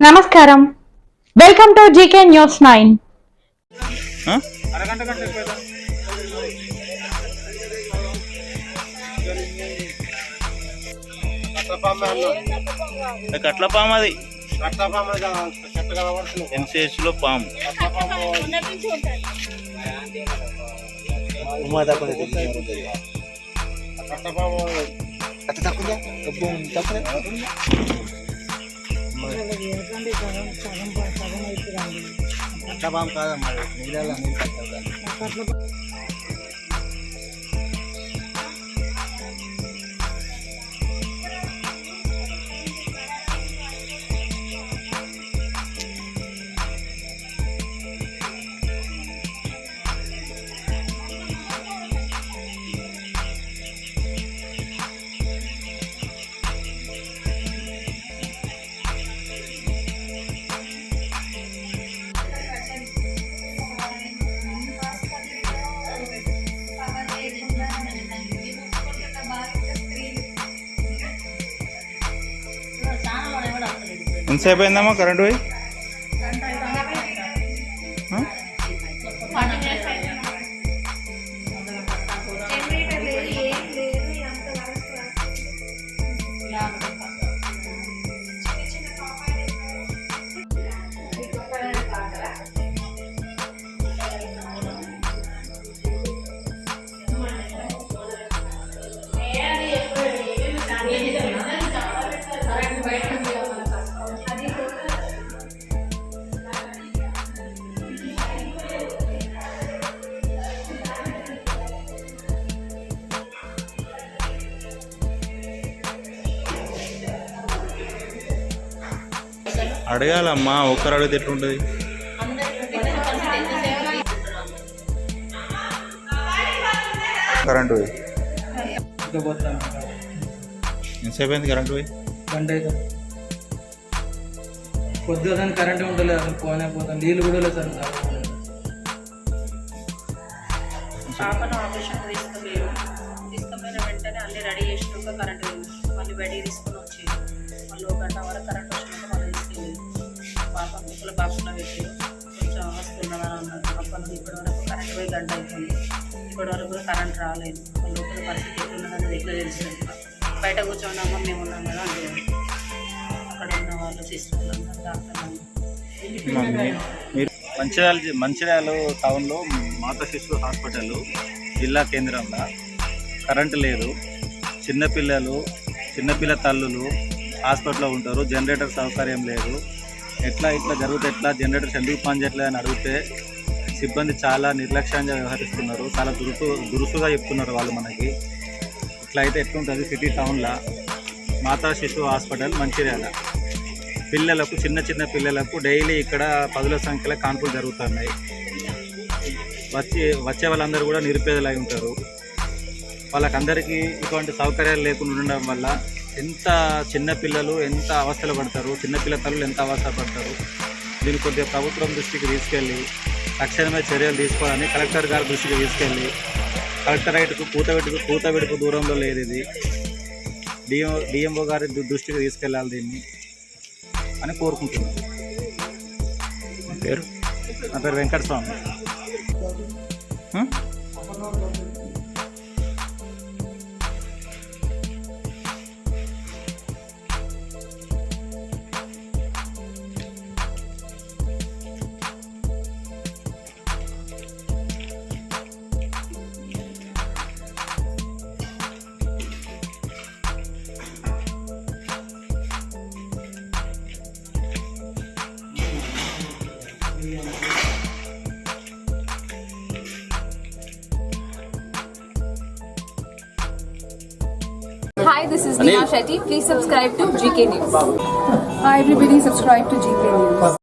నమస్కారం, welcome to GK news 9. కట్ల పాము అది ఎంసీహెచ్ లో పాము కాదమ్మా నీళ్ళ ఎంతసేపు అయిందమ్మా కరెంటు పోయి? అడగాలమ్మా, ఒక్కరు అడిగితే ఎట్లుంటుంది? కరెంటు పోయి ఎంతసేపు అయింది కరెంటు పోయి? గంట అయితే పొద్దున కరెంట్ ఉండలేదు, అసలు పోనే పోతాం, నీళ్ళు కూడా లేదు సార్. పాపను ఆపరేషన్ తీసుకుపోయిన వెంటనే అన్ని రెడీ చేసినాక కరెంట్ పోయింది. మళ్ళీ బయటికి తీసుకొని వచ్చి మళ్ళీ 1 గంట వరకు కరెంట్ వచ్చినాక మళ్ళీ తీసుకెళ్ళి పాప ముక్కుల బాక్స్లో పెట్టి కొంచెం వస్తున్నదని అన్నారు. అప్పటి ఇప్పటి వరకు కరెంట్ పోయి గంట అయిపోయింది. ఇప్పటి వరకు కూడా కరెంట్ రాలేదు. లోపల పరిస్థితి ఎట్లున్నదని ఎట్లా తెలిసినట్టు బయట కూర్చోన్నామా మేము ఉన్నాం కదా అంటే అక్కడ ఉన్న వాళ్ళు సిస్టర్లు ఉన్నారు, డాక్టర్లు. మంచిర్యాల టౌన్లో మాతా శిశు హాస్పిటల్ జిల్లా కేంద్రంలో కరెంటు లేదు. చిన్నపిల్ల తల్లులు హాస్పిటల్లో ఉంటారు. జనరేటర్ సౌకర్యం లేదు. ఇట్లా జరుగుతే ఎట్లా? జనరేటర్స్ ఎందుకు పనిచేయట్లేదు అని అడిగితే సిబ్బంది చాలా నిర్లక్ష్యంగా వ్యవహరిస్తున్నారు. చాలా దురుసుగా చెప్తున్నారు వాళ్ళు మనకి. ఇట్లా అయితే ఎట్లుంటుంది? సిటీ టౌన్లో మాతా శిశు హాస్పిటల్ మంచిర్యాల పిల్లలకు చిన్న పిల్లలకు డైలీ ఇక్కడ 10ల సంఖ్యలో కాన్పులు జరుగుతున్నాయి. వచ్చే వాళ్ళందరూ కూడా నిరుపేదలై ఉంటారు. వాళ్ళకందరికీ ఇటువంటి సౌకర్యాలు లేకుండా ఉండడం వల్ల ఎంత చిన్నపిల్లలు ఎంత అవస్థలు పడతారు, చిన్నపిల్ల తల్లులు ఎంత అవస్థ పడతారు. దీన్ని కొద్దిగా ప్రభుత్వం దృష్టికి తీసుకెళ్ళి తక్షణమే చర్యలు తీసుకోవాలని కలెక్టర్ గారి దృష్టికి తీసుకెళ్ళి, కలెక్టరేట్కు కూతబెట్టుకు దూరంలో లేదు ఇది, డిఎంఓ గారి దృష్టికి తీసుకెళ్ళాలి దీన్ని అని కోరుకుంటున్నాను. నా పేరు Venkataswamy. Hi, this is Neha Shetty. Please subscribe to GK News. Hi everybody, subscribe to GK News.